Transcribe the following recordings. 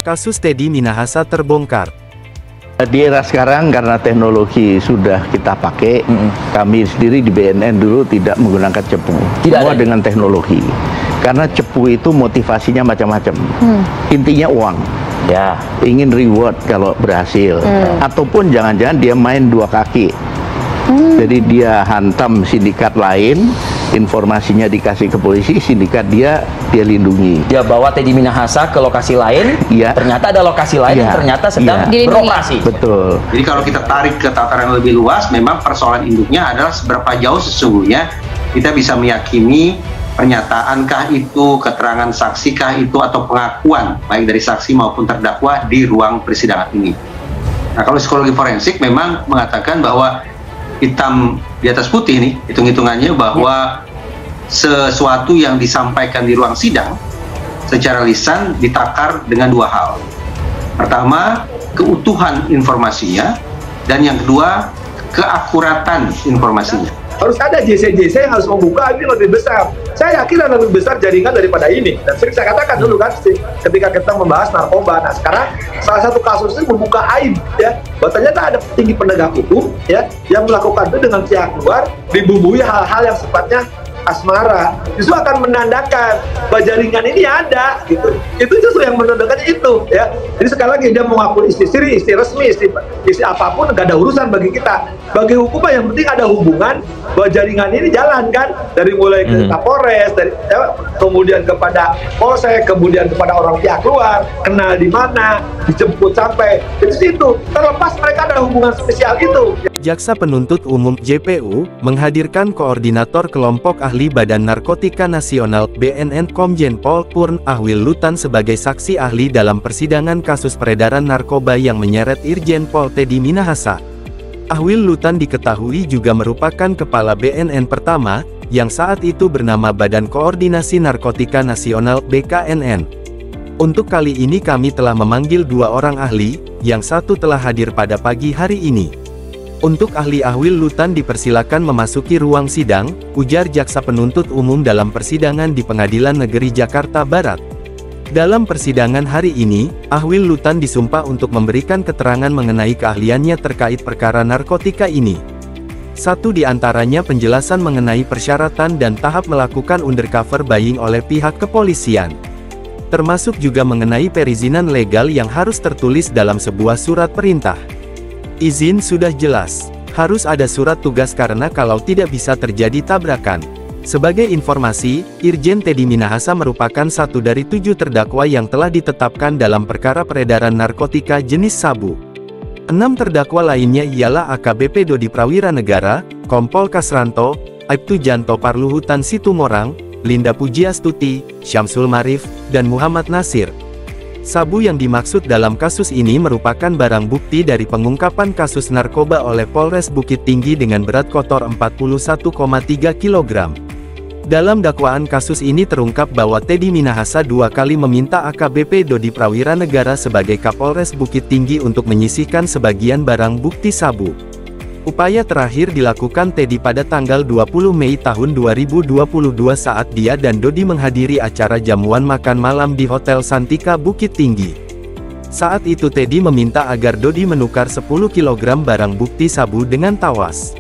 Kasus Teddy Minahasa terbongkar. Di era sekarang karena teknologi sudah kita pakai, kami sendiri di BNN dulu tidak menggunakan cepu, semua dengan teknologi. Karena cepu itu motivasinya macam-macam, intinya uang, ya, ingin reward kalau berhasil, ataupun jangan-jangan dia main dua kaki, jadi dia hantam sindikat lain, informasinya dikasih ke polisi, sindikat dia lindungi. Dia bawa Teddy Minahasa ke lokasi lain, ternyata ada lokasi lain yang ternyata sedang beroperasi. Betul. Jadi kalau kita tarik ke tataran lebih luas, memang persoalan induknya adalah seberapa jauh sesungguhnya kita bisa meyakini pernyataankah itu, keterangan saksikah itu, atau pengakuan baik dari saksi maupun terdakwa di ruang persidangan ini. Nah, kalau psikologi forensik memang mengatakan bahwa hitam di atas putih nih, hitung-hitungannya bahwa sesuatu yang disampaikan di ruang sidang secara lisan ditakar dengan dua hal. Pertama, keutuhan informasinya, dan yang kedua, keakuratan informasinya. Harus ada JC-JC yang harus membuka ini lebih besar. Saya yakin ada lebih besar jaringan daripada ini. Dan sering saya katakan dulu kan, ketika kita membahas narkoba. Nah sekarang salah satu kasus ini membuka aib, ya. Bahwa ternyata ada petinggi penegak hukum, ya, yang melakukan itu dengan pihak luar, dibumbui hal-hal yang sifatnya asmara, justru akan menandakan bahwa jaringan ini ada, gitu. Itu justru yang menandakan itu, ya. Jadi sekali lagi dia mengakui istri resmi, istri apapun, nggak ada urusan bagi kita. Bagi hukum yang penting ada hubungan bahwa jaringan ini jalan kan, dari mulai ke Kapolres, dari kemudian kepada Polsek, kemudian kepada orang pihak luar, kenal di mana, dijemput sampai itu situ. Terlepas mereka ada hubungan spesial itu. Jaksa Penuntut Umum JPU menghadirkan Koordinator Kelompok Ahli Badan Narkotika Nasional BNN Komjen Pol Purn Ahwil Lutan sebagai saksi ahli dalam persidangan kasus peredaran narkoba yang menyeret Irjen Pol Teddy Minahasa. Ahwil Lutan diketahui juga merupakan kepala BNN pertama, yang saat itu bernama Badan Koordinasi Narkotika Nasional BKNN. Untuk kali ini kami telah memanggil dua orang ahli, yang satu telah hadir pada pagi hari ini. Untuk ahli Ahwil Lutan dipersilakan memasuki ruang sidang, ujar Jaksa Penuntut Umum dalam persidangan di Pengadilan Negeri Jakarta Barat. Dalam persidangan hari ini, Ahwil Lutan disumpah untuk memberikan keterangan mengenai keahliannya terkait perkara narkotika ini. Satu di antaranya penjelasan mengenai persyaratan dan tahap melakukan undercover buying oleh pihak kepolisian. Termasuk juga mengenai perizinan legal yang harus tertulis dalam sebuah surat perintah. Izin sudah jelas, harus ada surat tugas karena kalau tidak bisa terjadi tabrakan. Sebagai informasi, Irjen Teddy Minahasa merupakan satu dari 7 terdakwa yang telah ditetapkan dalam perkara peredaran narkotika jenis sabu. 6 terdakwa lainnya ialah AKBP Dodi Prawira Negara, Kompol Kasranto, Aibtu Janto Parluhutan Situmorang, Linda Pujiastuti, Syamsul Marif, dan Muhammad Nasir. Sabu yang dimaksud dalam kasus ini merupakan barang bukti dari pengungkapan kasus narkoba oleh Polres Bukit Tinggi dengan berat kotor 41,3 kg. Dalam dakwaan kasus ini terungkap bahwa Teddy Minahasa 2 kali meminta AKBP Dodi Prawira Negara sebagai Kapolres Bukit Tinggi untuk menyisihkan sebagian barang bukti sabu. Upaya terakhir dilakukan Teddy pada tanggal 20 Mei tahun 2022 saat dia dan Dodi menghadiri acara jamuan makan malam di Hotel Santika Bukit Tinggi. Saat itu Teddy meminta agar Dodi menukar 10 kg barang bukti sabu dengan tawas.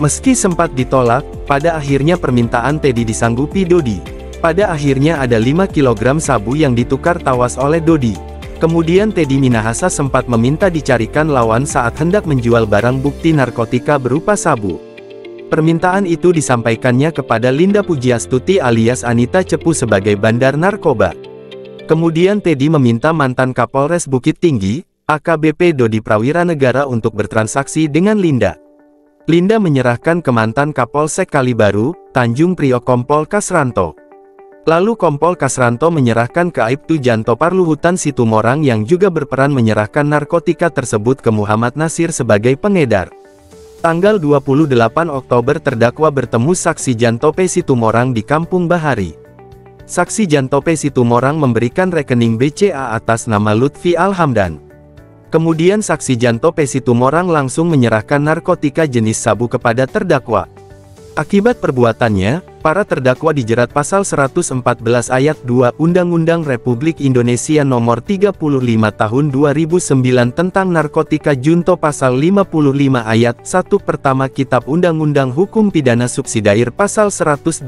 Meski sempat ditolak, pada akhirnya permintaan Teddy disanggupi Dodi. Pada akhirnya ada 5 kg sabu yang ditukar tawas oleh Dodi. Kemudian Teddy Minahasa sempat meminta dicarikan lawan saat hendak menjual barang bukti narkotika berupa sabu. Permintaan itu disampaikannya kepada Linda Pujiastuti alias Anita Cepu sebagai bandar narkoba. Kemudian Teddy meminta mantan Kapolres Bukit Tinggi, AKBP Dodi Prawira Negara untuk bertransaksi dengan Linda. Linda menyerahkan ke mantan Kapolsek Kalibaru, Tanjung Priok Kompol Kasranto. Lalu Kompol Kasranto menyerahkan ke Aibtu Janto Parluhutan Situmorang yang juga berperan menyerahkan narkotika tersebut ke Muhammad Nasir sebagai pengedar. Tanggal 28 Oktober terdakwa bertemu saksi Janto P. Situmorang di Kampung Bahari. Saksi Janto P. Situmorang memberikan rekening BCA atas nama Lutfi Alhamdan. Kemudian saksi Janto P. Situmorang langsung menyerahkan narkotika jenis sabu kepada terdakwa. Akibat perbuatannya, Para terdakwa dijerat pasal 114 ayat 2 Undang-Undang Republik Indonesia Nomor 35 Tahun 2009 tentang narkotika junto pasal 55 ayat 1 pertama Kitab Undang-Undang Hukum Pidana Subsidiar pasal 112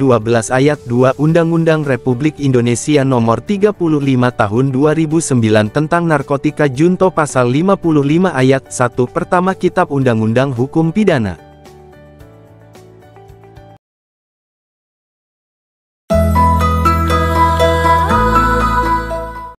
ayat 2 Undang-Undang Republik Indonesia Nomor 35 Tahun 2009 tentang narkotika junto pasal 55 ayat 1 pertama Kitab Undang-Undang Hukum Pidana.